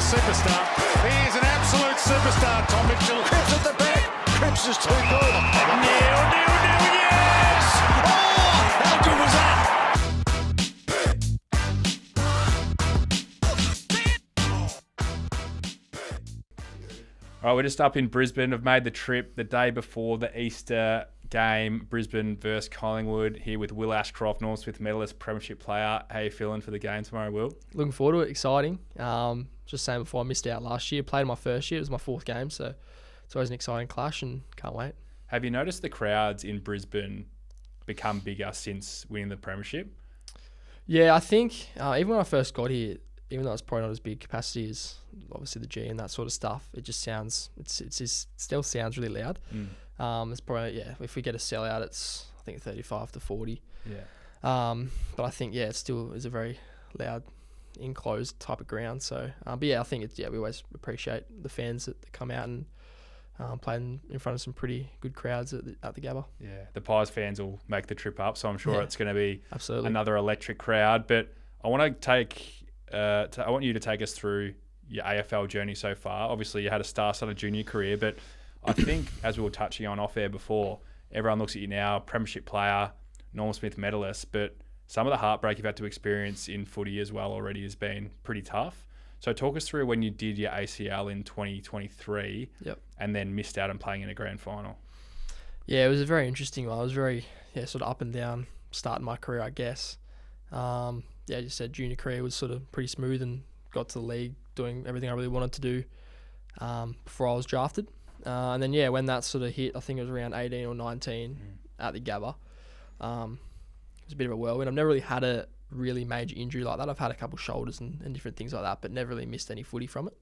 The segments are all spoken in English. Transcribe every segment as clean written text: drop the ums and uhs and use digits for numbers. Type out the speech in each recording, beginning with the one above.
superstar. He is an absolute superstar, Tom Mitchell. Cripps at the back. Cripps is too good. Neil, yes! Oh, how good was that? All right, we're just up in Brisbane. I've made the trip the day before the Easter game, Brisbane versus Collingwood, here with Will Ashcroft, North Smith medalist, premiership player. How you feeling for the game tomorrow, Will? Looking forward to it. Exciting. Just saying before, I missed out last year. Played my first year. It was my fourth game, so it's always an exciting clash and can't wait. Have you noticed the crowds in Brisbane become bigger since winning the premiership? Yeah, I think even when I first got here, even though it's probably not as big capacity as obviously the G and that sort of stuff, it just sounds, it still sounds really loud. It's probably, if we get a sellout, it's I think 35 to 40. Yeah. But I think, it still is a very loud, enclosed type of ground. So, but yeah, I think we always appreciate the fans that come out and play in front of some pretty good crowds at the Gabba. Yeah, the Pies fans will make the trip up, so I'm sure it's going to be absolutely another electric crowd. But I want I want you to take us through your AFL journey so far. Obviously, you had a star-studded junior career, but I think, as we were touching on off-air before, everyone looks at you now, premiership player, Norm Smith medalist, but some of the heartbreak you've had to experience in footy as well already has been pretty tough. So talk us through when you did your ACL in 2023 and then missed out on playing in a grand final. Yeah, it was a very interesting one. I was very sort of up and down starting my career, I guess. As you said, junior career was sort of pretty smooth and got to the league doing everything I really wanted to do before I was drafted. And then, when that sort of hit, I think it was around 18 or 19 at the Gabba. It was a bit of a whirlwind. I've never really had a really major injury like that. I've had a couple shoulders and different things like that, but never really missed any footy from it.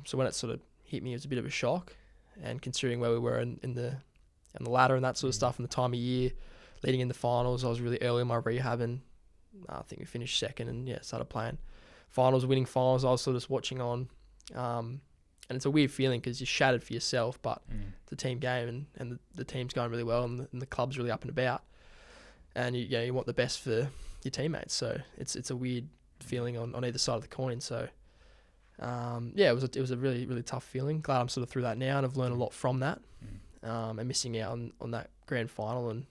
So when it sort of hit me, it was a bit of a shock. And considering where we were in the ladder and that sort of stuff and the time of year leading in the finals, I was really early in my rehab and I think we finished second and started playing finals, winning finals. I was sort of just watching on. And it's a weird feeling because you're shattered for yourself, but it's a team game and the team's going really well and the club's really up and about. And you want the best for your teammates. So it's a weird feeling on either side of the coin. So it was a really, really tough feeling. Glad I'm sort of through that now and I've learned a lot from that. And missing out on that grand final and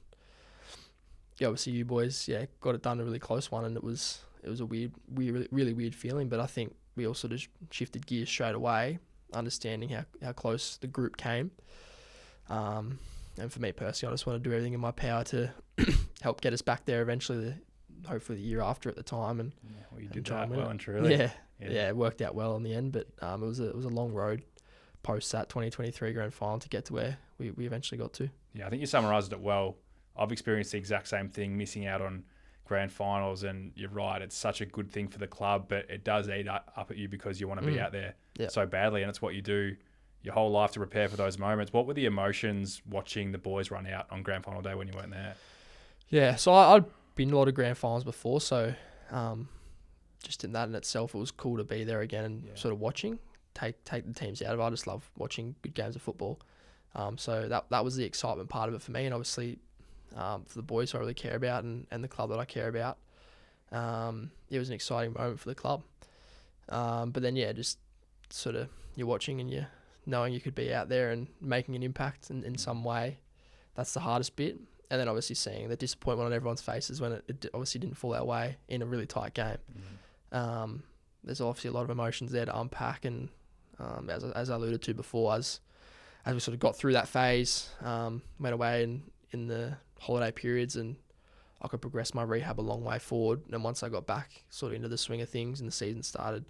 obviously you boys got it done, a really close one, and it was a weird, really weird feeling. But I think we all sort of shifted gears straight away, understanding how close the group came. And for me personally, I just want to do everything in my power to help get us back there eventually, hopefully the year after at the time. And you did that well and truly. Yeah, it worked out well in the end. But it was a long road post that 2023 grand final to get to where we eventually got to. Yeah, I think you summarised it well. I've experienced the exact same thing, missing out on grand finals, and you're right, it's such a good thing for the club, but it does eat up at you because you want to be out there so badly, and it's what you do your whole life to prepare for those moments. What were the emotions watching the boys run out on grand final day when you weren't there? Yeah, so I'd been to a lot of grand finals before, so just in that in itself, it was cool to be there again and sort of watching, take the teams out of it. I just love watching good games of football. So that was the excitement part of it for me, and obviously for the boys who I really care about and the club that I care about. It was an exciting moment for the club. But then, just sort of you're watching and you're knowing you could be out there and making an impact in some way. That's the hardest bit. And then obviously seeing the disappointment on everyone's faces when it obviously didn't fall our way in a really tight game. There's obviously a lot of emotions there to unpack. And as I alluded to before, as we sort of got through that phase, went away in the holiday periods and I could progress my rehab a long way forward. And once I got back sort of into the swing of things and the season started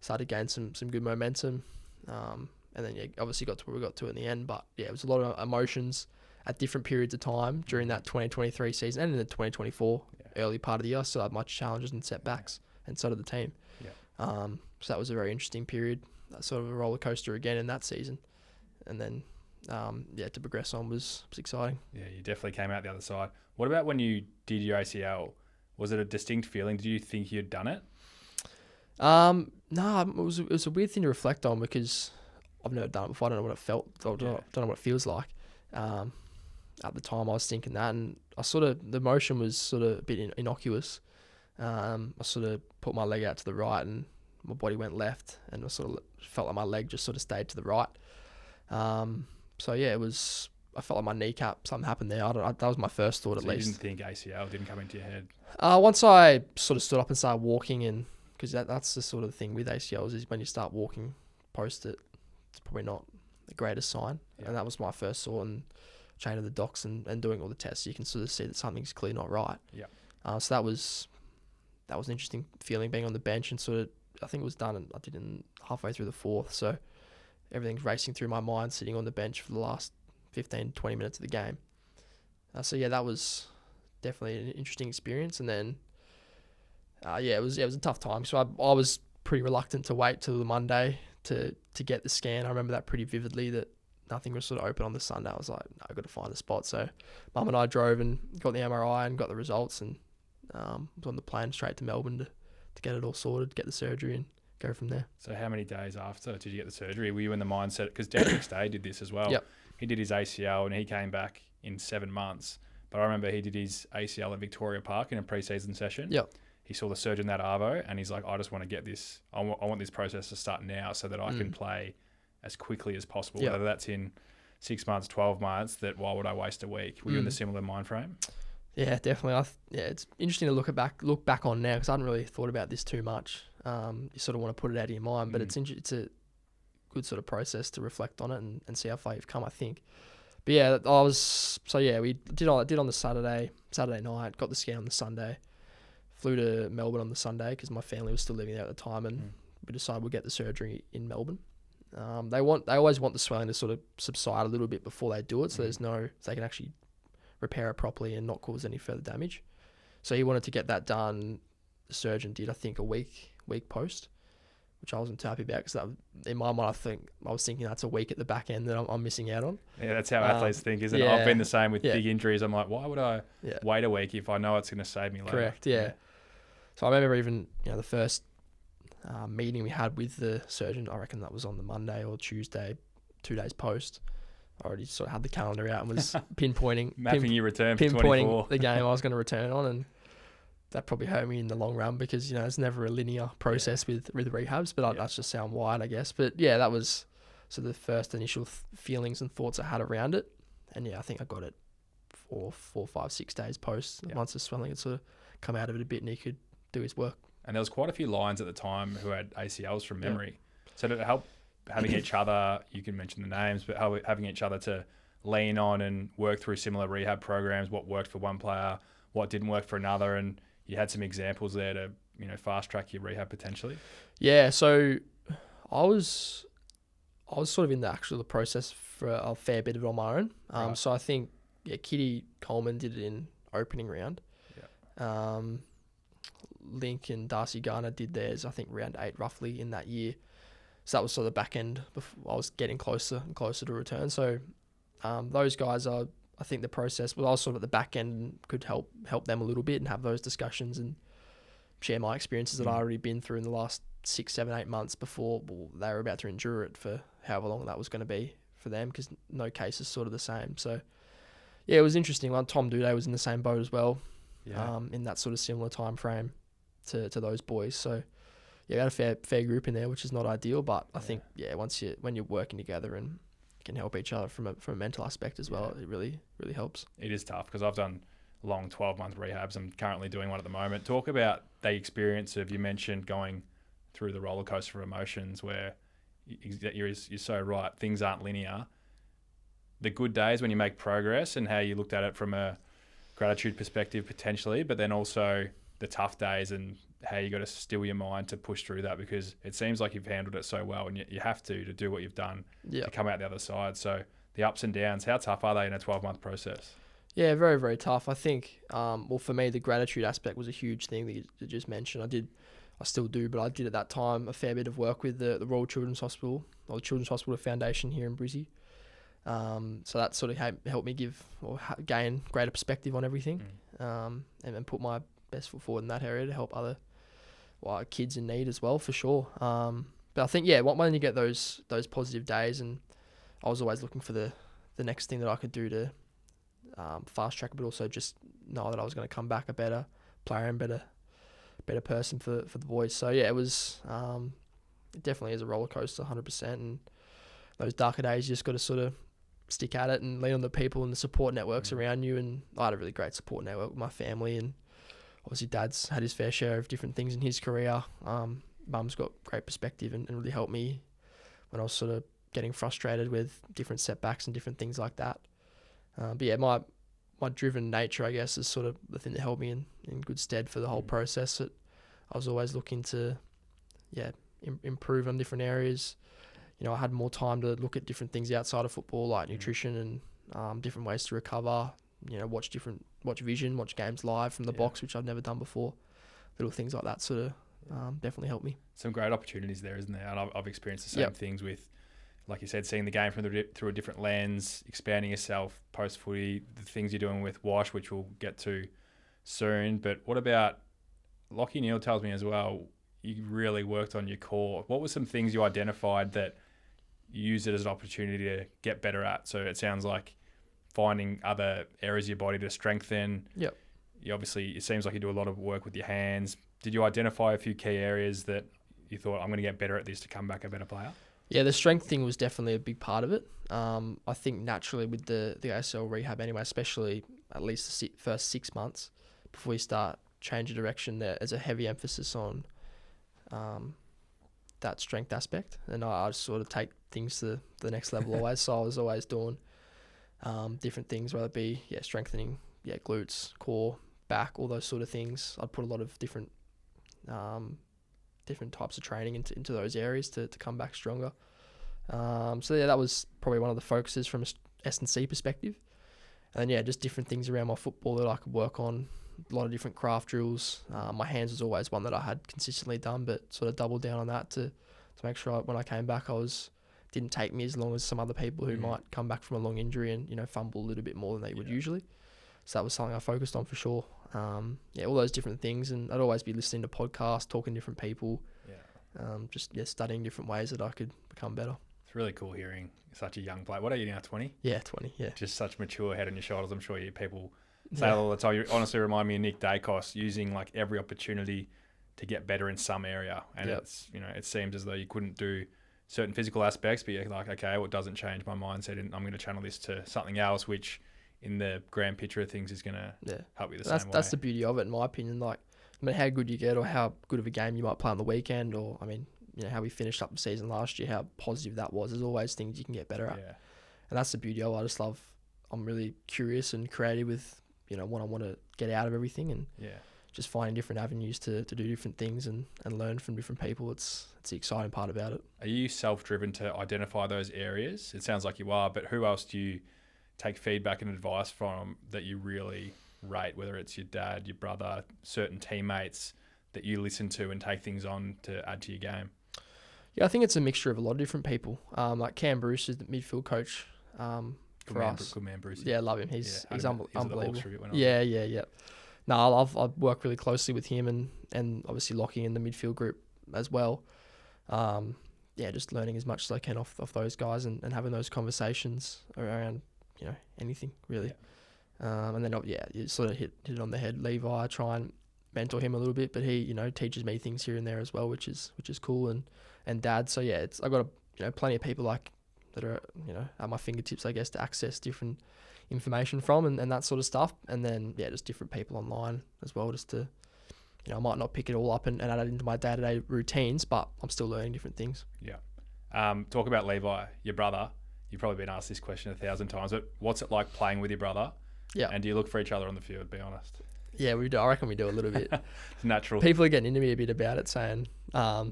to gain some good momentum. And then obviously got to where we got to in the end. But it was a lot of emotions at different periods of time during that 2023 season and in the 2024 early part of the year. I still had much challenges and setbacks, and so did the team. So that was a very interesting period. That sort of a roller coaster again in that season. And then to progress on was exciting. Yeah, you definitely came out the other side. What about when you did your ACL? Was it a distinct feeling? Did you think you'd done it? No, it was a weird thing to reflect on because I've never done it before. I don't know what it felt. I don't know what it feels like. At the time, I was thinking that, and the motion was sort of a bit innocuous. I sort of put my leg out to the right and my body went left, and I sort of felt like my leg just sort of stayed to the right. So yeah, I felt like my kneecap, something happened there. That was my first thought, at least. You didn't think ACL didn't come into your head? Once I sort of stood up and started walking, and because that's the sort of thing with ACLs is when you start walking post it, it's probably not the greatest sign. Yeah. And that was my first thought, and chain to the docs and doing all the tests, you can sort of see that something's clearly not right. Yeah. So that was an interesting feeling, being on the bench, and sort of, I think it was done, and I did in halfway through the fourth. So everything's racing through my mind, sitting on the bench for the last 15, 20 minutes of the game. So yeah, that was definitely an interesting experience. And then, it was a tough time. So I was pretty reluctant to wait till the Monday to get the scan. I remember that pretty vividly, that nothing was sort of open on the Sunday. I was like, no, I've got to find a spot. So Mum and I drove and got the MRI and got the results, and was on the plane straight to Melbourne to get it all sorted, get the surgery, and go from there. So how many days after did you get the surgery? Were you in the mindset, because Derek Stay did this as well. Yep. He did his ACL and he came back in 7 months. But I remember he did his ACL at Victoria Park in a pre-season session. Yep. He saw the surgeon that Arvo, and he's like, I just want to get this. I want this process to start now so that I can play as quickly as possible. Yep. Whether that's in 6 months, 12 months, that why would I waste a week? Were you in the similar mind frame? Yeah, definitely. It's interesting to look back on now, because I hadn't really thought about this too much. You sort of want to put it out of your mind, but it's a good sort of process to reflect on it and see how far you've come, I think. But yeah, we did on the Saturday night, got the scan on the Sunday, flew to Melbourne on the Sunday because my family was still living there at the time, and we decided we'll get the surgery in Melbourne. They always want the swelling to sort of subside a little bit before they do it, so so they can actually repair it properly and not cause any further damage. So he wanted to get that done. The surgeon did, I think, a week post, which I wasn't too happy about, because in my mind, I was thinking that's a week at the back end that I'm missing out on. Yeah, that's how athletes think, isn't it? I've been the same with big injuries. I'm like, why would I wait a week if I know it's going to save me later? Correct, yeah. So I remember even the first meeting we had with the surgeon, I reckon that was on the Monday or Tuesday, 2 days post. I already sort of had the calendar out and was mapping your return for 24. The game I was going to return on, and that probably hurt me in the long run, because it's never a linear process with rehabs, but that's just how I'm wired, I guess. But yeah, that was sort of the first initial feelings and thoughts I had around it. And yeah, I think I got it 4, 5, 6 days post. Once the swelling had sort of come out of it a bit and he could do his work. And there was quite a few Lions at the time who had ACLs from memory. So did it help having each other, you can mention the names, but having each other to lean on and work through similar rehab programs, what worked for one player, what didn't work for another, and you had some examples there to fast track your rehab potentially? Yeah, so I was sort of in the process for a fair bit of it on my own. Right. So I think Kitty Coleman did it in opening round. Yeah. Link and Darcy Garner did theirs, I think, round 8 roughly in that year. So that was sort of the back end before I was getting closer and closer to return. So those guys I think the process was, I was sort of at the back end and could help them a little bit and have those discussions and share my experiences that I'd already been through in the last 6, 7, 8 months before they were about to endure it for however long that was going to be for them, because no case is sort of the same. So yeah, it was interesting. Tom Duday was in the same boat as well, in that sort of similar time frame to those boys. So yeah, we had a fair group in there, which is not ideal, but I think when you're working together and can help each other from a mental aspect as well, it really helps. It is tough, because I've done long 12-month rehabs. I'm currently doing one at the moment. Talk about the experience of, you mentioned going through the roller coaster of emotions, where you're so right, things aren't linear. The good days when you make progress, and how you looked at it from a gratitude perspective potentially, but then also the tough days and how you got to still your mind to push through that, because it seems like you've handled it so well, and you have to do what you've done to come out the other side. So the ups and downs, how tough are they in a 12-month process? Yeah, very, very tough. I think, for me, the gratitude aspect was a huge thing that you just mentioned. I still do, but I did at that time a fair bit of work with the Royal Children's Hospital, or the Children's Hospital Foundation here in Brizzy. So that sort of helped me gain greater perspective on everything, and put my best foot forward in that area to help other kids in need as well, for sure. But I think, when you get those positive days, and I was always looking for the next thing that I could do to fast track, but also just know that I was going to come back a better player and better better person for the boys. So yeah, it was it definitely is a roller coaster, 100%. And those darker days, you just got to sort of stick at it and lean on the people and the support networks around you. And I had a really great support network with my family, and obviously Dad's had his fair share of different things in his career. Mum's got great perspective and really helped me when I was sort of getting frustrated with different setbacks and different things like that. But yeah, my driven nature, I guess, is sort of the thing that held me in good stead for the whole process. That I was always looking to, improve on different areas. You know, I had more time to look at different things outside of football, like nutrition and different ways to recover. You know, watch vision, watch games live from the box, which I've never done before. Little things like that sort of definitely helped me. Some great opportunities there, isn't there? And I've experienced the same things with, like you said, seeing the game through a different lens, expanding yourself post-footy, the things you're doing with Wash, which we'll get to soon. But what about, Lockie Neal tells me as well, you really worked on your core. What were some things you identified that you used it as an opportunity to get better at? So it sounds like finding other areas of your body to strengthen. Yep. It seems like you do a lot of work with your hands. Did you identify a few key areas that you thought, I'm going to get better at this to come back a better player? Yeah, the strength thing was definitely a big part of it. I think naturally with the ACL rehab anyway, especially at least the first 6 months before we start changing direction, there's a heavy emphasis on that strength aspect. And I sort of take things to the next level always. So I was always doing different things, whether it be strengthening glutes, core, back, all those sort of things. I'd put a lot of different types of training into those areas to come back stronger. So yeah, that was probably one of the focuses from a S&C perspective. And then just different things around my football that I could work on. A lot of different craft drills. My hands was always one that I had consistently done, but sort of doubled down on that to make sure when I came back, didn't take me as long as some other people who might come back from a long injury and fumble a little bit more than they would usually. So that was something I focused on for sure. All those different things, and I'd always be listening to podcasts, talking to different people, studying different ways that I could become better. It's really cool hearing such a young player. What are you now, 20? Yeah, 20, yeah. Just such mature head on your shoulders. I'm sure people say all the time. You honestly remind me of Nick Dacos, using like every opportunity to get better in some area. And it's, it seems as though you couldn't do certain physical aspects, but you're like, okay, well, it doesn't change my mindset, and I'm going to channel this to something else, which in the grand picture of things is going to help you same way. That's the beauty of it, in my opinion. Like, no matter how good you get or how good of a game you might play on the weekend, or, how we finished up the season last year, how positive that was. There's always things you can get better at. Yeah. And that's the beauty of it. I just love, I'm really curious and creative with, what I want to get out of everything, and just finding different avenues to do different things and learn from different people. It's the exciting part about it. Are you self-driven to identify those areas? It sounds like you are, but who else do you take feedback and advice from that you really rate, whether it's your dad, your brother, certain teammates that you listen to and take things on to add to your game? Yeah, I think it's a mixture of a lot of different people. Like Cam Bruce is the midfield coach for us. Good man, Bruce. Yeah, I love him. He's unbelievable. Yeah. No, I've worked really closely with him and obviously Lockie in the midfield group as well. Just learning as much as I can off those guys and having those conversations around, anything really. And then, you sort of hit it on the head. Levi, I try and mentor him a little bit, but he, teaches me things here and there as well, which is cool. And Dad, so yeah, I got plenty of people like that are at my fingertips, I guess, to access different information from and that sort of stuff. And then just different people online as well, just to I might not pick it all up and add it into my day-to-day routines, but I'm still learning different things. Talk about Levi, your brother. You've probably been asked this question 1,000 times, but what's it like playing with your brother? And do you look for each other on the field, be honest? Yeah, we do. I reckon we do a little bit. It's natural. People are getting into me a bit about it, saying,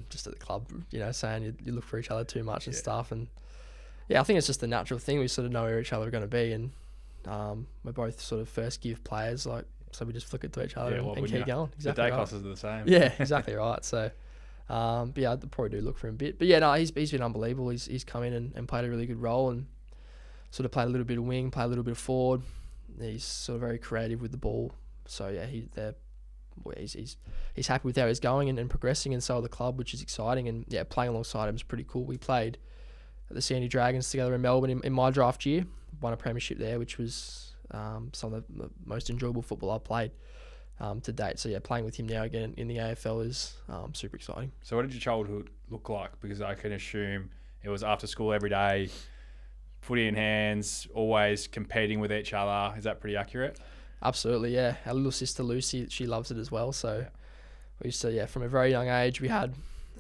just at the club, saying you look for each other too much and stuff. And I think it's just a natural thing. We sort of know where each other are going to be, and we're both sort of first give players, so we just flick it to each other and keep going. Exactly. The Dacos is the same. Yeah, exactly right. So, I'd probably do look for him a bit. But he's been unbelievable. He's come in and played a really good role and sort of played a little bit of wing, played a little bit of forward. He's sort of very creative with the ball. So he's happy with how he's going and progressing, and so are the club, which is exciting. And playing alongside him is pretty cool. We played at the Sandy Dragons together in Melbourne in my draft year, won a premiership there, which was some of the most enjoyable football I've played. to date. So yeah, playing with him now again in the AFL is super exciting. So what did your childhood look like? Because I can assume it was after school every day, footy in hands, always competing with each other. Is that pretty accurate? Absolutely, yeah. Our little sister Lucy, she loves it as well. So we used to, from a very young age, we had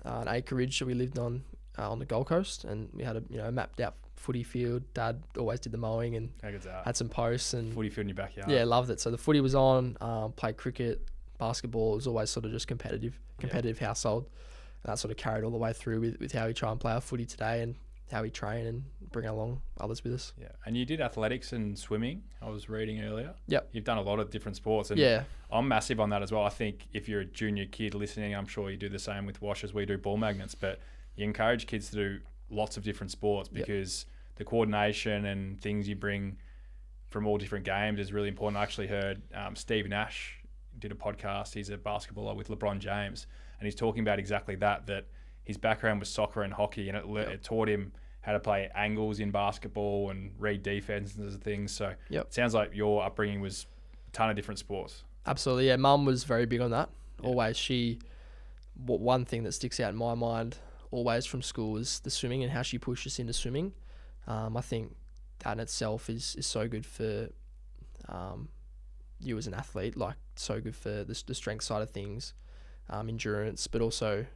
an acreage that we lived on the Gold Coast, and we had a mapped out footy field. Dad always did the mowing and How good's that? had some posts and Footy field in your backyard. yeah, loved it. So the footy was on. Played cricket, basketball. It was always sort of just competitive household. And that sort of carried all the way through with how we try and play our footy today and how we train and bring along others with us. Yeah, and you did athletics and swimming. I was reading earlier. Yep. You've done a lot of different sports, and Yeah. I'm massive on that as well. I think if you're a junior kid listening, I'm sure you do the same with Wash as we do ball magnets, but you encourage kids to do lots of different sports because the coordination and things you bring from all different games is really important. I actually heard Steve Nash did a podcast. He's a basketballer with LeBron James, and he's talking about exactly that his background was soccer and hockey, and it taught him how to play angles in basketball and read defenses and things. So it sounds like your upbringing was a ton of different sports. Absolutely, yeah. Mum was very big on that. Always, one thing that sticks out in my mind always from school is the swimming and how she pushed us into swimming. I think that in itself is so good for you as an athlete, like so good for the strength side of things, endurance, but also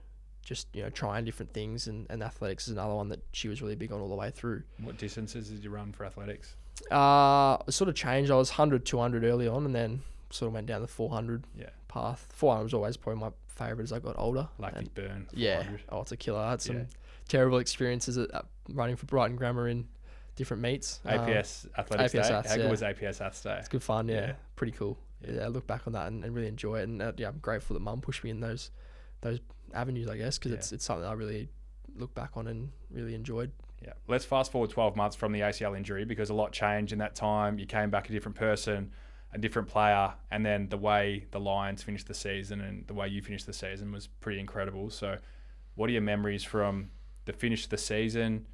just trying different things, and athletics is another one that she was really big on all the way through. What distances did you run for athletics? It sort of changed. I was 100, 200 early on, and then sort of went down the 400 path. 400 was always probably my favourite as I got older. Lactic burn. 400. Yeah. Oh, it's a killer. I had some terrible experiences at running for Brighton Grammar in different meets. APS Athletics Day. How good was APS Aths Day? It's good fun, yeah. Pretty cool. Yeah, I look back on that and really enjoy it. And I'm grateful that Mum pushed me in those avenues, I guess, because it's something I really look back on and really enjoyed. Yeah. Let's fast forward 12 months from the ACL injury, because a lot changed in that time. You came back a different person, a different player, and then the way the Lions finished the season and the way you finished the season was pretty incredible. So what are your memories from the finish of the season,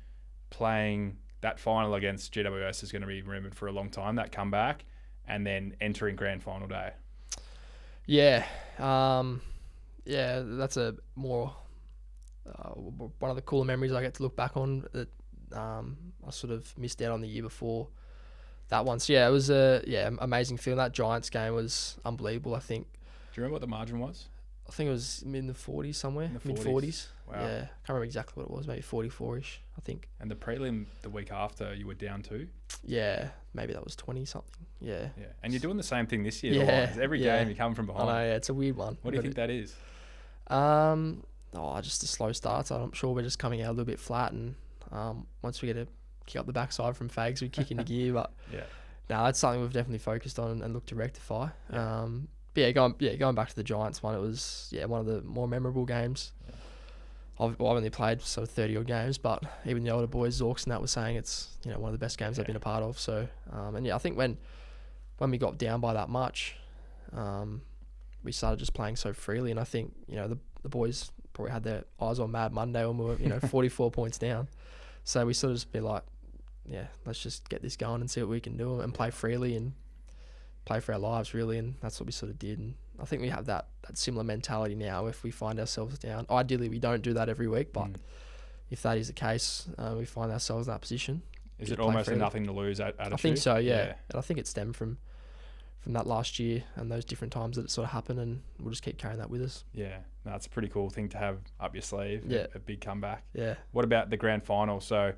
playing that final against GWS is going to be remembered for a long time, that comeback, and then entering grand final day? Yeah. That's a more one of the cooler memories I get to look back on that I sort of missed out on the year before that one. So yeah, it was amazing feeling. That Giants game was unbelievable, I think. Do you remember what the margin was? I think it was in the 40s somewhere, mid-40s. Wow. Yeah, can't remember exactly what it was, maybe 44-ish, I think. And the prelim the week after you were down to? Yeah, maybe that was 20-something, yeah. And you're doing the same thing this year. Yeah. Every game you come from behind. I know, yeah, it's a weird one. What do you think that is? Just a slow start. So I'm sure we're just coming out a little bit flat, and once we get a kick up the backside from Fags, we kick into gear. But that's something we've definitely focused on and looked to rectify. Going back to the Giants one, it was one of the more memorable games. I've only played sort of 30 odd games, but even the older boys, Zorks and that, was saying it's one of the best games I've been a part of. So I think when we got down by that much, we started just playing so freely, and I think the boys probably had their eyes on Mad Monday when we were 44 points down. So we sort of just be like, let's just get this going and see what we can do and play freely and play for our lives, really. And that's what we sort of did. And I think we have that similar mentality now. If we find ourselves down, ideally we don't do that every week, but if that is the case, we find ourselves in that position. Is it almost a nothing to lose attitude? I think so, yeah. And I think it stemmed from that last year and those different times that it sort of happened, and we'll just keep carrying that with us. Yeah, that's a pretty cool thing to have up your sleeve, a big comeback. Yeah. What about the grand final? So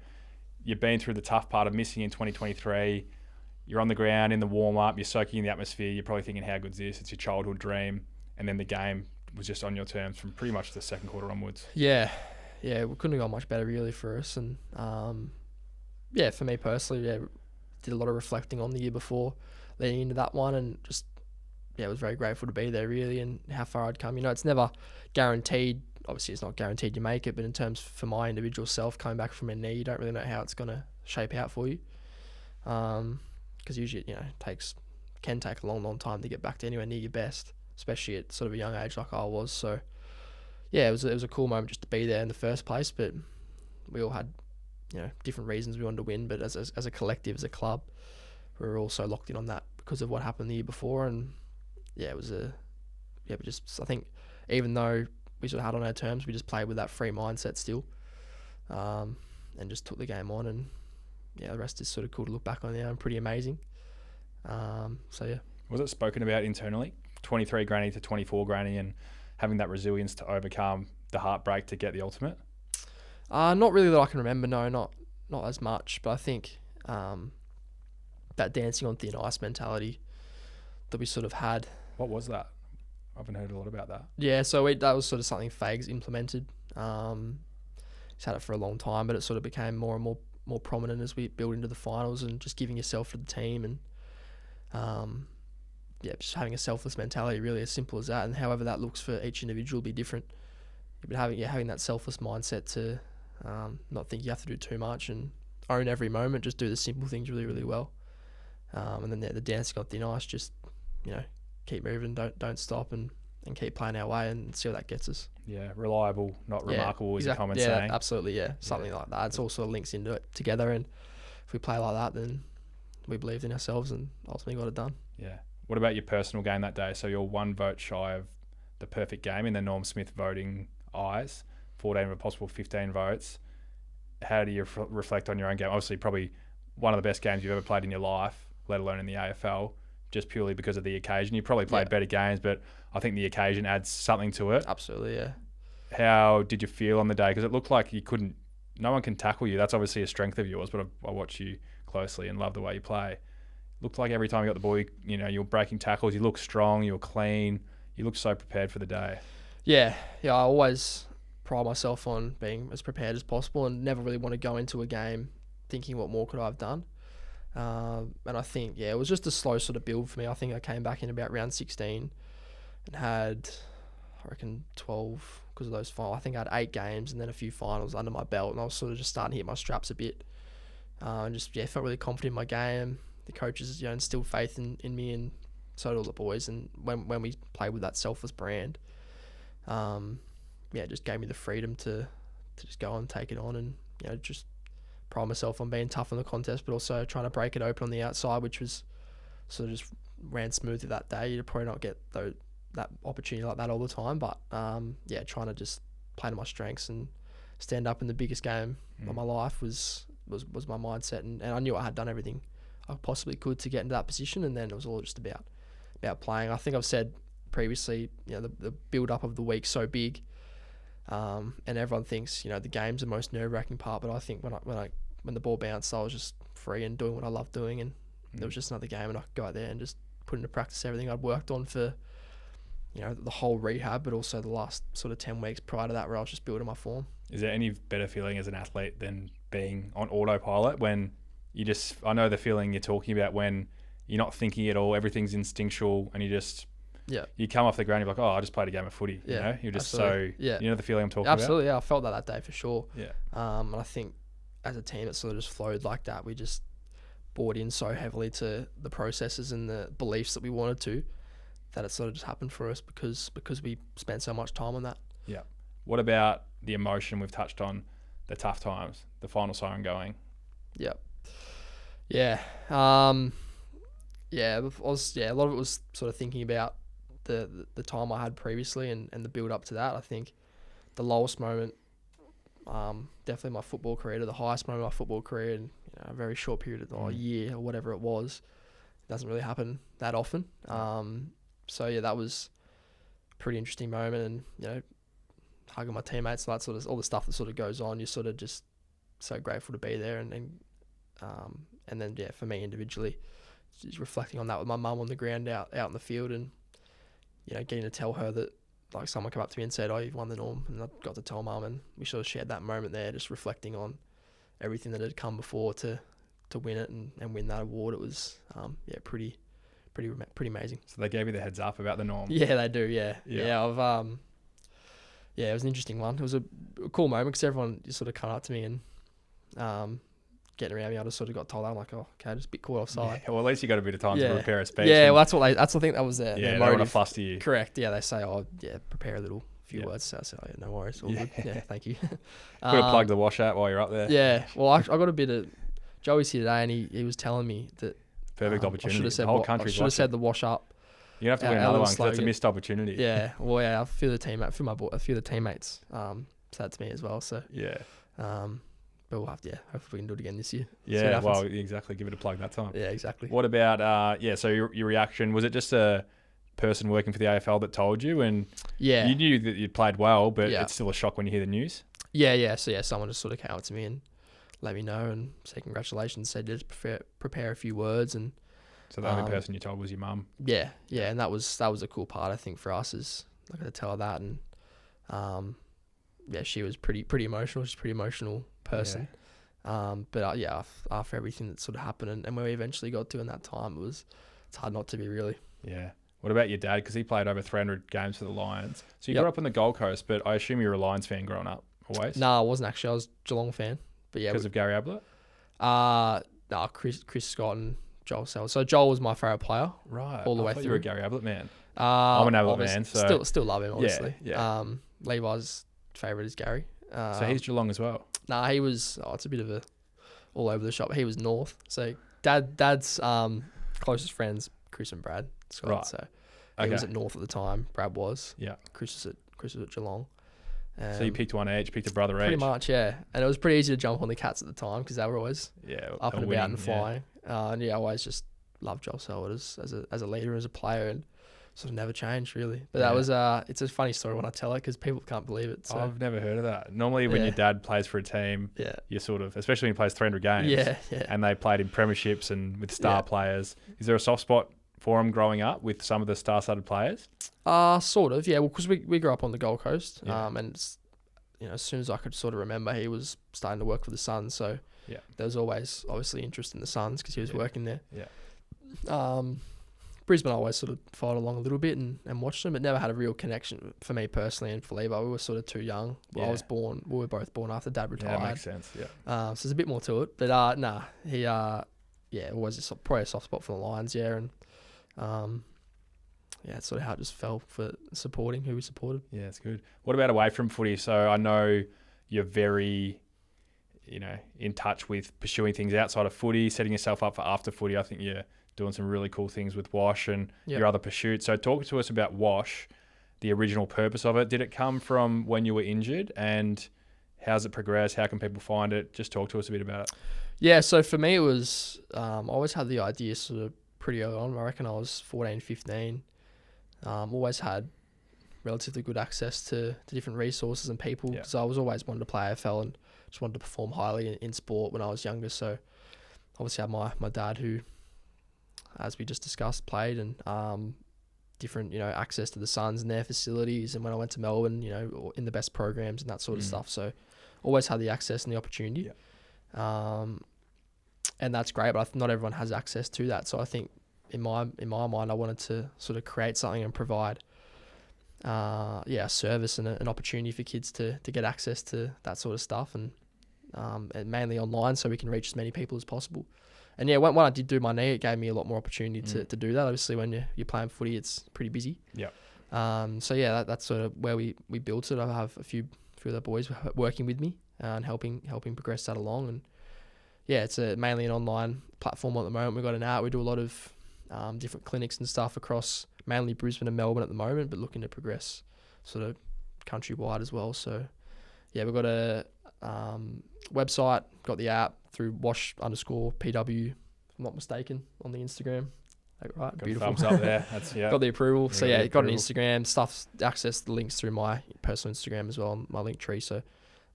you've been through the tough part of missing in 2023. You're on the ground in the warm-up, you're soaking in the atmosphere, you're probably thinking, how good's this? It's your childhood dream. And then the game was just on your terms from pretty much the second quarter onwards. Yeah, we couldn't have gone much better really for us. And for me personally, did a lot of reflecting on the year before leading into that one, and just was very grateful to be there really, and how far I'd come. It's never guaranteed. Obviously, it's not guaranteed you make it, but in terms for my individual self, coming back from a knee, you don't really know how it's going to shape out for you. Because usually, it can take a long, long time to get back to anywhere near your best, especially at sort of a young age like I was. So, it was a cool moment just to be there in the first place. But we all had, different reasons we wanted to win. But as a collective, as a club, we were all so locked in on that because of what happened the year before. And it was yeah, but just I think even though we sort of had on our terms, we just played with that free mindset still, and just took the game on. And yeah, the rest is sort of cool to look back on now and pretty amazing. So yeah. Was it spoken about internally? 23 granny to 24 granny, and having that resilience to overcome the heartbreak to get the ultimate? Not really that I can remember. No, not as much. But I think that dancing on thin ice mentality that we sort of had. What was that? I haven't heard a lot about that. Yeah, so that was sort of something Fags implemented. He's had it for a long time, but it sort of became more and more prominent as we build into the finals, and just giving yourself to the team, and just having a selfless mentality, really as simple as that. And however that looks for each individual will be different. But having that selfless mindset to not think you have to do too much and own every moment, just do the simple things really, really well. And then the dancing on thin ice, just keep moving, don't stop, and keep playing our way and see where that gets us. Yeah, reliable, not remarkable is a common saying. Yeah, absolutely, something like that. It's all sort of links into it together, and if we play like that, then we believed in ourselves and ultimately got it done. Yeah. What about your personal game that day? So you're 1 vote shy of the perfect game in the Norm Smith voting eyes, 14 of a possible 15 votes. How do you reflect on your own game? Obviously, probably one of the best games you've ever played in your life, let alone in the AFL, just purely because of the occasion. You probably played better games, but I think the occasion adds something to it. Absolutely, yeah. How did you feel on the day? Because it looked like no one can tackle you. That's obviously a strength of yours, but I watch you closely and love the way you play. Looked like every time you got the ball, you were breaking tackles. You looked strong. You were clean. You looked so prepared for the day. Yeah. I always pride myself on being as prepared as possible, and never really want to go into a game thinking what more could I have done. And I think, it was just a slow sort of build for me. I think I came back in about round 16 and had, I reckon, 12 because of those finals. I think I had 8 games and then a few finals under my belt, and I was sort of just starting to hit my straps a bit. And just, felt really confident in my game. The coaches, instilled faith in me, and so did all the boys. And when we played with that selfless brand, it just gave me the freedom to just go and take it on, and just pride myself on being tough in the contest, but also trying to break it open on the outside, which was sort of just ran smoothly that day. You'd probably not get that opportunity like that all the time, but trying to just play to my strengths and stand up in the biggest game of my life was my mindset, and I knew I had done everything I possibly could to get into that position, and then it was all just about playing. I think I've said previously, the build up of the week's so big, and everyone thinks the game's the most nerve-wracking part, but I think when the ball bounced, I was just free and doing what I love doing, and there was just another game, and I could go out there and just put into practice everything I'd worked on for the whole rehab, but also the last sort of 10 weeks prior to that, where I was just building my form. Is there any better feeling as an athlete than being on autopilot when I know the feeling you're talking about, when you're not thinking at all, everything's instinctual, and you come off the ground, you're like, oh, I just played a game of footy. You're just absolutely. you know the feeling I'm talking absolutely, about? Yeah, I felt that day for sure. Yeah. And I think as a team, it sort of just flowed like that. We just bought in so heavily to the processes and the beliefs that we wanted to, that it sort of just happened for us because we spent so much time on that. Yeah. What about the emotion we've touched on, the tough times, the final siren going? Yeah. Yeah. A lot of it was sort of thinking about the time I had previously and the build up to that. I think the lowest moment, definitely my football career, to the highest moment of my football career in a very short period of a year or whatever it was. It doesn't really happen that often. That was a pretty interesting moment, and hugging my teammates, that sort of all the stuff that sort of goes on. You're sort of just so grateful to be there, and then for me individually, just reflecting on that with my mum on the ground out in the field, and getting to tell her that, like, someone come up to me and said, "Oh, you've won the Norm," and I got to tell Mum, and we sort of shared that moment there, just reflecting on everything that had come before to win it and win that award. It was pretty amazing. So they gave you the heads up about the Norm? Yeah, they do. Yeah. It was an interesting one. It was a cool moment because everyone just sort of come up to me and getting around me. I just sort of got told that. I'm like, oh, okay, just a bit caught offside. Yeah, well, at least you got a bit of time to prepare a speech. Yeah, well, I think that was their they motive. want to fluster you. Correct. Yeah, they say, prepare a few words. So I said, no worries, all good. Yeah, thank you. Could have plugged the wash out while you're up there. Yeah, well, I got a bit of. Joey's here today, and he was telling me that perfect opportunity. I should have said the wash up. You have to win Our another little one because that's a slogan. missed opportunity. Yeah, well, yeah, a few of the teammates said that to me as well. So, Yeah. but we'll have to, hopefully we can do it again this year. See what Yeah, happens. well, exactly. Give it a plug that time. Yeah, exactly. What about, so your reaction, was it just a person working for the AFL that told you? And Yeah. you knew that you'd played well, but Yeah. it's still a shock when you hear the news? Yeah. So, someone just sort of came up to me and let me know and said congratulations, said just prepare a few words. And So the only person you told was your mum? yeah. And that was a cool part, I think, for us, is I got to tell her that. And she was pretty emotional. She's a pretty emotional person. But after everything that sort of happened and where we eventually got to in that time, it's hard not to be, really. Yeah. What about your dad? Because he played over 300 games for the Lions. So you Yep. grew up on the Gold Coast, but I assume you were a Lions fan growing up, always? No, I wasn't actually. I was a Geelong fan. But yeah, Because of Gary Ablett? Chris Scott and Joel Sells. So Joel was my favourite player. Right. All the way I thought you were a through. Gary Ablett man. I'm an Ablett man, so- still love him, obviously. Yeah. Levi's favourite is Gary. So he's Geelong as well? Nah, he was. It's a bit of a all over the shop. He was North. So Dad's closest friends, Chris and Brad Scott. Right. So he was at North at the time. Brad was. Yeah. Chris was at Geelong. So you picked one each, picked a brother Pretty each? much, yeah. And it was pretty easy to jump on the Cats at the time because they were always up and about and flying. And I always just loved Joel Selwood as a leader, as a player, and sort of never changed, really. But that was it's a funny story when I tell it because people can't believe it. So. I've never heard of that. Normally when your dad plays for a team, you sort of, especially when he plays 300 games, and they played in premierships and with star players. Is there a soft spot for him growing up with some of the star-studded players? Sort of, yeah. Well, because we grew up on the Gold Coast, Yeah. and it's, as soon as I could sort of remember, he was starting to work for the Suns. So there was always obviously interest in the Suns because he was working there. Yeah. Brisbane, I always sort of followed along a little bit and watched them, but never had a real connection for me personally and for Levi. We were sort of too young. Well, we were both born after Dad retired. Yeah, that makes sense. Yeah. So there's a bit more to it, but he always probably a soft spot for the Lions, and it's sort of how it just fell for supporting who we supported. Yeah, it's good. What about away from footy? So I know you're very, in touch with pursuing things outside of footy, setting yourself up for after footy. I think you're doing some really cool things with WASH and your other pursuits. So talk to us about WASH, the original purpose of it. Did it come from when you were injured, and how's it progressed? How can people find it? Just talk to us a bit about it. Yeah, so for me it was, I always had the idea sort of pretty early on. I reckon I was 14, 15. Always had relatively good access to different resources and people because I was always wanted to play AFL and just wanted to perform highly in sport when I was younger. So obviously I had my dad who, as we just discussed, played, and different, access to the Suns and their facilities. And when I went to Melbourne, in the best programs and that sort of stuff. So always had the access and the opportunity. Yeah. And that's great, but not everyone has access to that. So I think in my mind, I wanted to sort of create something and provide, a service and an opportunity for kids to get access to that sort of stuff, and mainly online, so we can reach as many people as possible. And when I did do my knee, it gave me a lot more opportunity to do that. Obviously, when you're playing footy, it's pretty busy. Yeah. That's sort of where we built it. I have a few of the boys working with me and helping progress that along. And it's mainly an online platform at the moment. We've got an app. We do a lot of different clinics and stuff across mainly Brisbane and Melbourne at the moment, but looking to progress sort of countrywide as well. So we've got a website, got the app through wash_PW, if I'm not mistaken, on the Instagram. Right, got beautiful. Thumbs up there. That's got the approval. So got an approval. Instagram stuff. Access the links through my personal Instagram as well, my link tree. So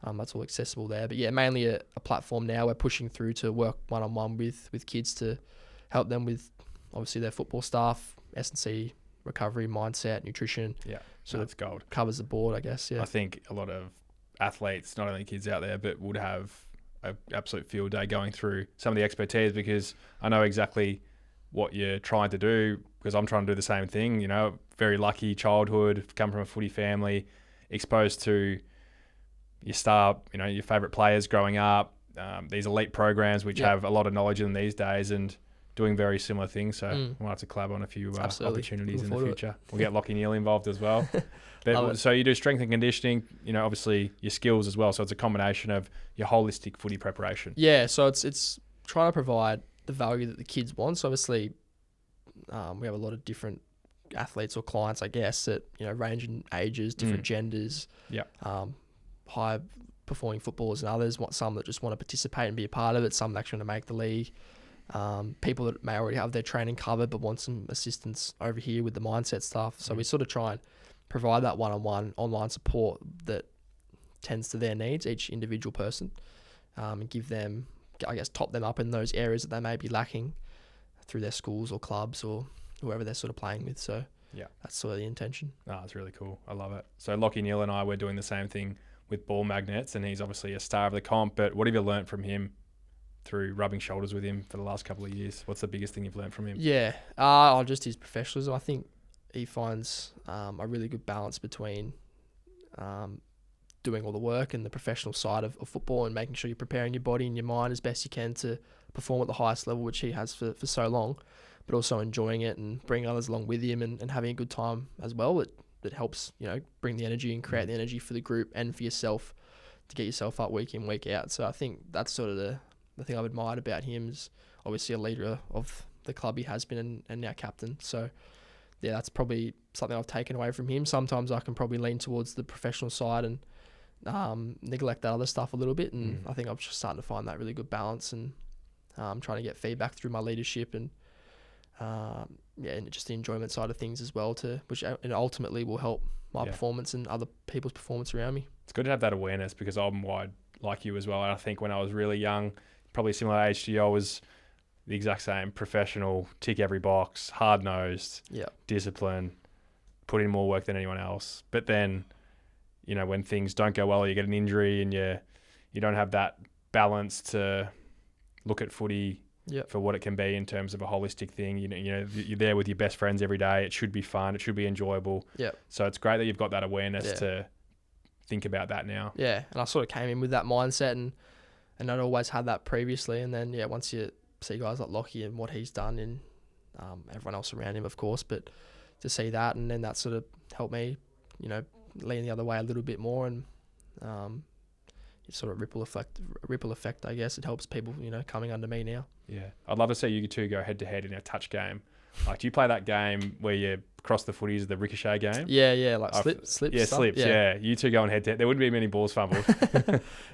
that's all accessible there. But mainly a platform now. We're pushing through to work one-on-one with kids to help them with obviously their football stuff, S&C, recovery, mindset, nutrition. Yeah, so that's gold. Covers the board, I guess. Yeah, I think a lot of athletes, not only kids out there, but would have an absolute field day going through some of the expertise, because I know exactly what you're trying to do, because I'm trying to do the same thing. Very lucky childhood, come from a footy family, exposed to your star, your favourite players growing up, these elite programs which have a lot of knowledge in them these days, and doing very similar things. So we'll have to collab on a few opportunities in the future. We'll get Lockie Neal involved as well. So you do strength and conditioning, obviously your skills as well. So it's a combination of your holistic footy preparation. Yeah, so it's trying to provide the value that the kids want. So obviously we have a lot of different athletes or clients, I guess, that, range in ages, different genders, high performing footballers and others, some that just want to participate and be a part of it, some that actually want to make the league, people that may already have their training covered but want some assistance over here with the mindset stuff. So we sort of try and provide that one-on-one online support that tends to their needs, each individual person, and give them, I guess, top them up in those areas that they may be lacking through their schools or clubs or whoever they're sort of playing with. So that's sort of the intention. Oh, it's really cool. I love it. So Lockie Neal and I, we're doing the same thing with ball magnets, and he's obviously a star of the comp, but what have you learnt from him through rubbing shoulders with him for the last couple of years? What's the biggest thing you've learnt from him? Yeah, just his professionalism. I think he finds a really good balance between doing all the work and the professional side of football, and making sure you're preparing your body and your mind as best you can to perform at the highest level, which he has for so long, but also enjoying it and bringing others along with him and having a good time as well. That helps, bring the energy and create the energy for the group and for yourself to get yourself up week in, week out. So I think that's sort of the thing I've admired about him, is obviously a leader of the club he has been and now captain. So yeah, that's probably something I've taken away from him. Sometimes I can probably lean towards the professional side and neglect that other stuff a little bit. And I think I'm just starting to find that really good balance, and trying to get feedback through my leadership and and just the enjoyment side of things as well, which ultimately will help my performance and other people's performance around me. It's good to have that awareness, because I'm wide like you as well. And I think when I was really young, probably similar age to you, I was the exact same: professional, tick every box, hard-nosed, discipline, put in more work than anyone else. But then, when things don't go well, you get an injury and you don't have that balance to look at footy for what it can be in terms of a holistic thing. You're there with your best friends every day. It should be fun. It should be enjoyable. So it's great that you've got that awareness to think about that now. Yeah, and I sort of came in with that mindset, and I'd always had that previously. And then once you see guys like Lockie and what he's done, and everyone else around him, of course, but to see that, and then that sort of helped me, lean the other way a little bit more, and sort of ripple effect, I guess. It helps people, coming under me now. Yeah, I'd love to see you two go head to head in a touch game. Like, do you play that game where you cross the footies, the ricochet game? Yeah, like slips. Yeah, stuff. slips. Yeah, you two going head to head. There wouldn't be many balls fumbled.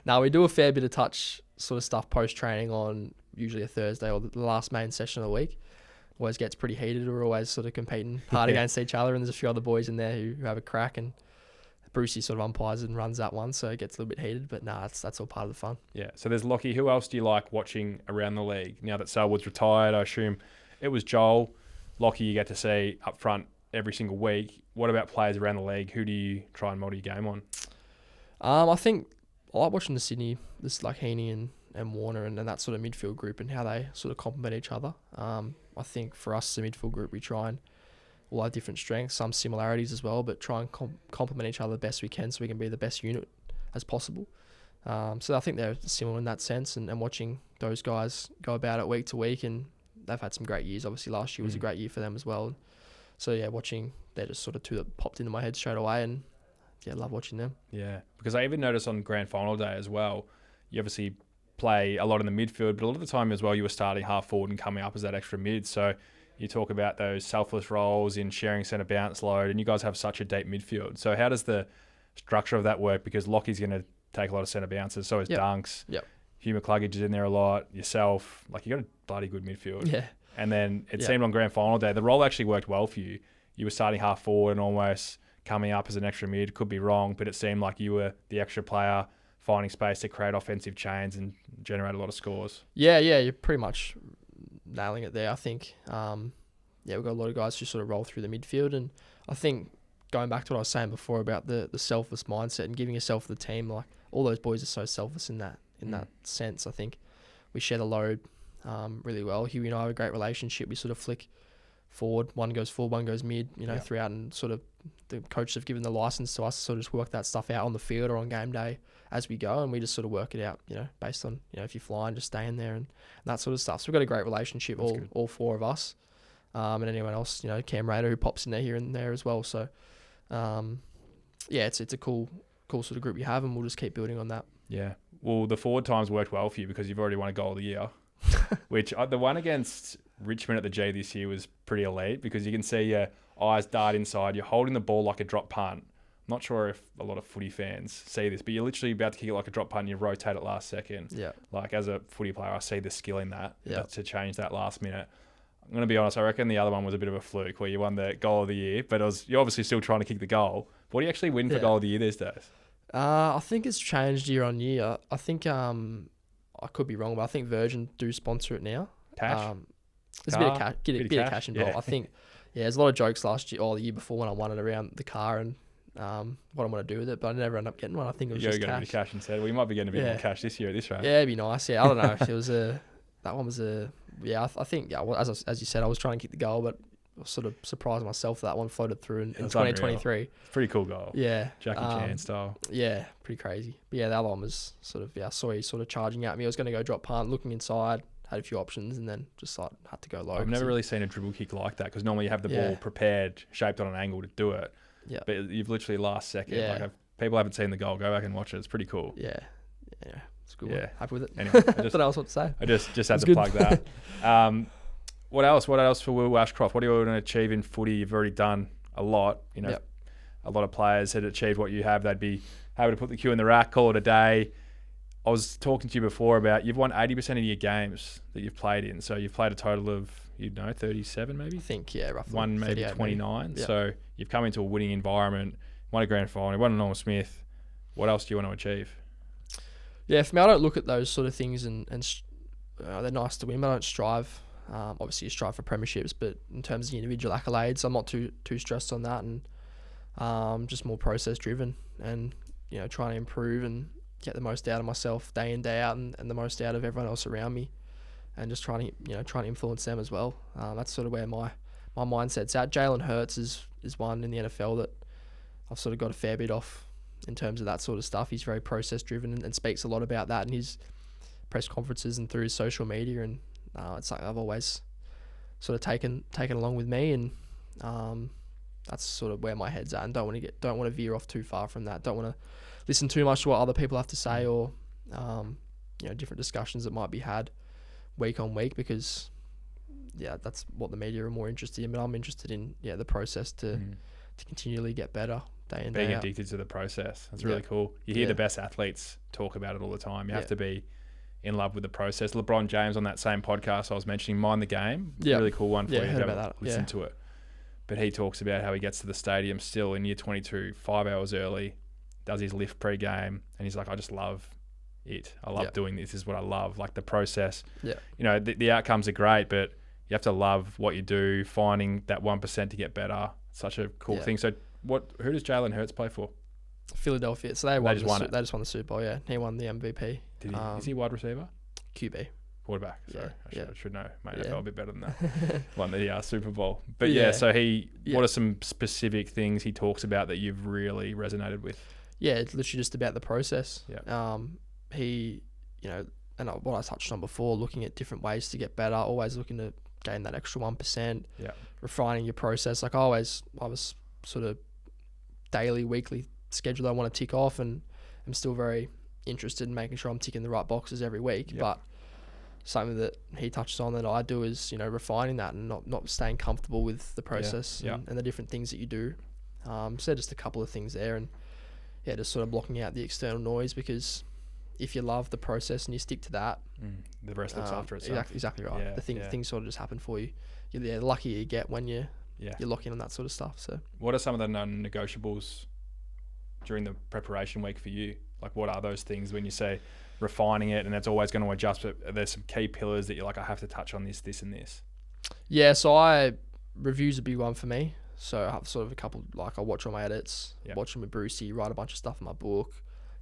No, we do a fair bit of touch sort of stuff post training on usually a Thursday or the last main session of the week. Always gets pretty heated. We're always sort of competing hard against each other, and there's a few other boys in there who have a crack, and Brucey sort of umpires and runs that one, so it gets a little bit heated, but that's all part of the fun. Yeah, so there's Lockie. Who else do you like watching around the league? Now that Selwood's retired, I assume it was Joel. Lockie you get to see up front every single week. What about players around the league? Who do you try and model your game on? I think I like watching the Sydney, this like Heaney and Warner and that sort of midfield group, and how they sort of complement each other. I think for us, the midfield group, we try and all have different strengths, some similarities as well, but try and complement each other the best we can, so we can be the best unit as possible. So I think they're similar in that sense, and watching those guys go about it week to week, and they've had some great years. Obviously last year was a great year for them as well. So yeah, watching, they're just sort of two that popped into my head straight away, and love watching them. Yeah, because I even noticed on grand final day as well, you obviously play a lot in the midfield, but a lot of the time as well you were starting half forward and coming up as that extra mid. So you talk about those selfless roles in sharing centre bounce load, and you guys have such a deep midfield. So how does the structure of that work? Because Lockie's going to take a lot of centre bounces, so is Dunks. Hugh McCluggage is in there a lot, yourself. Like, you got a bloody good midfield. Yeah. And then it seemed on grand final day, the role actually worked well for you. You were starting half forward and almost coming up as an extra mid. Could be wrong, but it seemed like you were the extra player, finding space to create offensive chains and generate a lot of scores. Yeah, you're pretty much nailing it there, I think. We've got a lot of guys who sort of roll through the midfield, and I think going back to what I was saying before about the selfless mindset and giving yourself the team, like all those boys are so selfless in that sense. I think we share the load really well. Hugh and I have a great relationship. We sort of flick forward, one goes forward, one goes mid, throughout, and sort of the coaches have given the license to us to sort of just work that stuff out on the field or on game day as we go, and we just sort of work it out, based on, if you're flying, just stay in there and that sort of stuff. So we've got a great relationship, all four of us, and anyone else, Cam Raider who pops in there here and there as well. So, it's a cool sort of group you have, and we'll just keep building on that. Yeah. Well, the forward times worked well for you because you've already won a goal of the year, which the one against Richmond at the G this year was pretty elite, because you can see eyes dart inside. You're holding the ball like a drop punt. I'm not sure if a lot of footy fans see this, but you're literally about to kick it like a drop punt and you rotate it last second. Yeah. Like, as a footy player, I see the skill in that Yeah. to change that last minute. I'm going to be honest, I reckon the other one was a bit of a fluke where you won the goal of the year, but you're obviously still trying to kick the goal. What do you actually win for goal of the year these days? I think it's changed year on year. I think I could be wrong, but I think Virgin do sponsor it now. Cash? There's a bit of cash, bit of cash involved. Yeah. I think, there's a lot of jokes last year or the year before when I won it around the car and what I'm going to do with it, but I never ended up getting one. I think it was You're just going to cash. be cash instead. Well, you might be getting a bit more cash this year at this rate. Yeah, it'd be nice. Yeah, I don't know. It was that one was I think, well, as you said, I was trying to kick the goal, but I was sort of surprised myself that one floated through in 2023. It's a pretty cool goal. Yeah. Jackie Chan style. Yeah, pretty crazy. But yeah, the other one was sort of, I saw you sort of charging at me. I was going to go drop punt, looking inside, had a few options, and then just like had to go low. I've never really seen a dribble kick like that because normally you have the ball prepared, shaped on an angle to do it. Yeah. But you've literally last second. Yeah. Like, if people haven't seen the goal, go back and watch it. It's pretty cool. Yeah. Yeah. It's a good Yeah. one. Happy with it. Anyway, I don't know what to say. I just had to good. plug that. What else? What else for Will Ashcroft? What are you want to achieve in footy? You've already done a lot. You know, a lot of players had achieved what you have. They'd be happy to put the cue in the rack, call it a day. I was talking to you before about you've won 80% of your games that you've played in. So you've played a total of, 37 maybe? I think, roughly. One maybe 29. Maybe. So you've come into a winning environment, won a grand final, won a Norman Smith. What else do you want to achieve? Yeah, for me, I don't look at those sort of things and they're nice to win, but I don't strive. Obviously, you strive for premierships, but in terms of the individual accolades, I'm not too stressed on that, and just more process driven, and trying to improve and get the most out of myself day in day out, and the most out of everyone else around me, and just trying to influence them as well. That's sort of where my mindset's at. Jalen Hurts is one in the NFL that I've sort of got a fair bit off in terms of that sort of stuff. He's very process driven and speaks a lot about that in his press conferences and through his social media, and it's something I've always sort of taken along with me, and that's sort of where my head's at, and don't want to veer off too far from that. Don't want to listen too much to what other people have to say, or different discussions that might be had week on week, because that's what the media are more interested in. But I'm interested in the process to continually get better day in Being day out. addicted to the process. That's really cool. You hear the best athletes talk about it all the time. You have to be in love with the process. LeBron James on that same podcast I was mentioning, Mind the Game, really cool one for you to heard go about that. listen to it. But he talks about how he gets to the stadium still in year 22, 5 hours early, does his lift pre-game, and he's like, I just love it. I love doing this. This is what I love, like the process. Yeah. The outcomes are great, but you have to love what you do, finding that 1% to get better. Such a cool thing. So who does Jalen Hurts play for? Philadelphia. So they just won the Super Bowl, He won the MVP. Did he? Is he wide receiver? QB. Quarterback. Sorry. I should know. Mate, I felt a bit better than that. Won the Super Bowl. But so what are some specific things he talks about that you've really resonated with? Yeah, it's literally just about the process. Yeah. He, and what I touched on before, looking at different ways to get better, always looking to gain that extra 1%. Yeah. Refining your process. Like I was sort of daily, weekly schedule I want to tick off, and I'm still very interested in making sure I'm ticking the right boxes every week. Yep. But something that he touches on that I do is, refining that and not staying comfortable with the process and the different things that you do. So just a couple of things there, and just sort of blocking out the external noise, because if you love the process and you stick to that, the rest looks after itself. Exactly right. Yeah, things sort of just happen for you. The luckier you get when you're locking on that sort of stuff. So what are some of the non-negotiables during the preparation week for you? Like, what are those things when you say refining it, and it's always going to adjust, but there's some key pillars that you're like, I have to touch on this, this, and this? Yeah, so review's a big one for me. So I have sort of a couple, like I watch all my edits, watch them with Brucey, write a bunch of stuff in my book,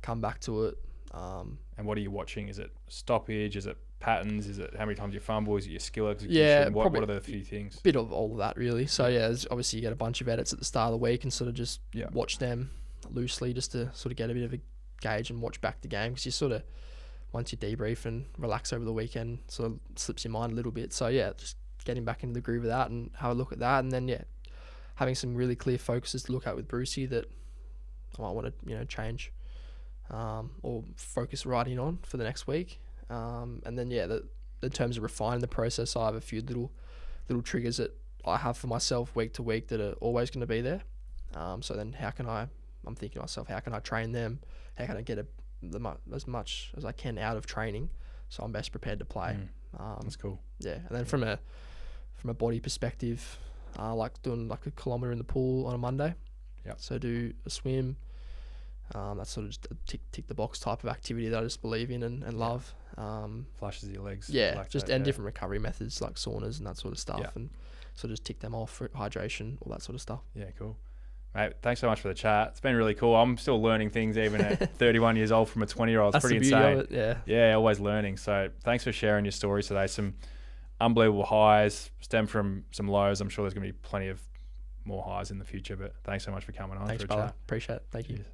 come back to it. And what are you watching? Is it stoppage? Is it patterns? Is it how many times you fumble? Is it your skill execution? Yeah, what are the few things? Bit of all of that, really. So obviously you get a bunch of edits at the start of the week and sort of just watch them loosely, just to sort of get a bit of a gauge and watch back the game, because you sort of, once you debrief and relax over the weekend, sort of slips your mind a little bit. So just getting back into the groove of that and have a look at that, and then having some really clear focuses to look at with Brucey that I might want to change or focus writing on for the next week. And then in terms of refining the process, I have a few little triggers that I have for myself week to week that are always going to be there. So then I'm thinking to myself, how can I train them? How can I get as much as I can out of training so I'm best prepared to play? That's cool. Yeah, and then from a body perspective, I like doing like a kilometre in the pool on a Monday. Yep. So do a swim. That's sort of just a tick the box type of activity that I just believe in and love. Flashes your legs. Yeah, like just that, and different recovery methods like saunas and that sort of stuff, Yeah. and sort of just tick them off for hydration, all that sort of stuff. Yeah, cool. Mate, thanks so much for the chat. It's been really cool. I'm still learning things even at 31 years old from a 20-year-old. It's That's pretty the beauty insane. of it, Yeah, always learning. So thanks for sharing your stories today. Some unbelievable highs stem from some lows. I'm sure there's going to be plenty of more highs in the future, but thanks so much for coming on. Thanks, for a brother. chat. Appreciate it. Thank you. Cheers.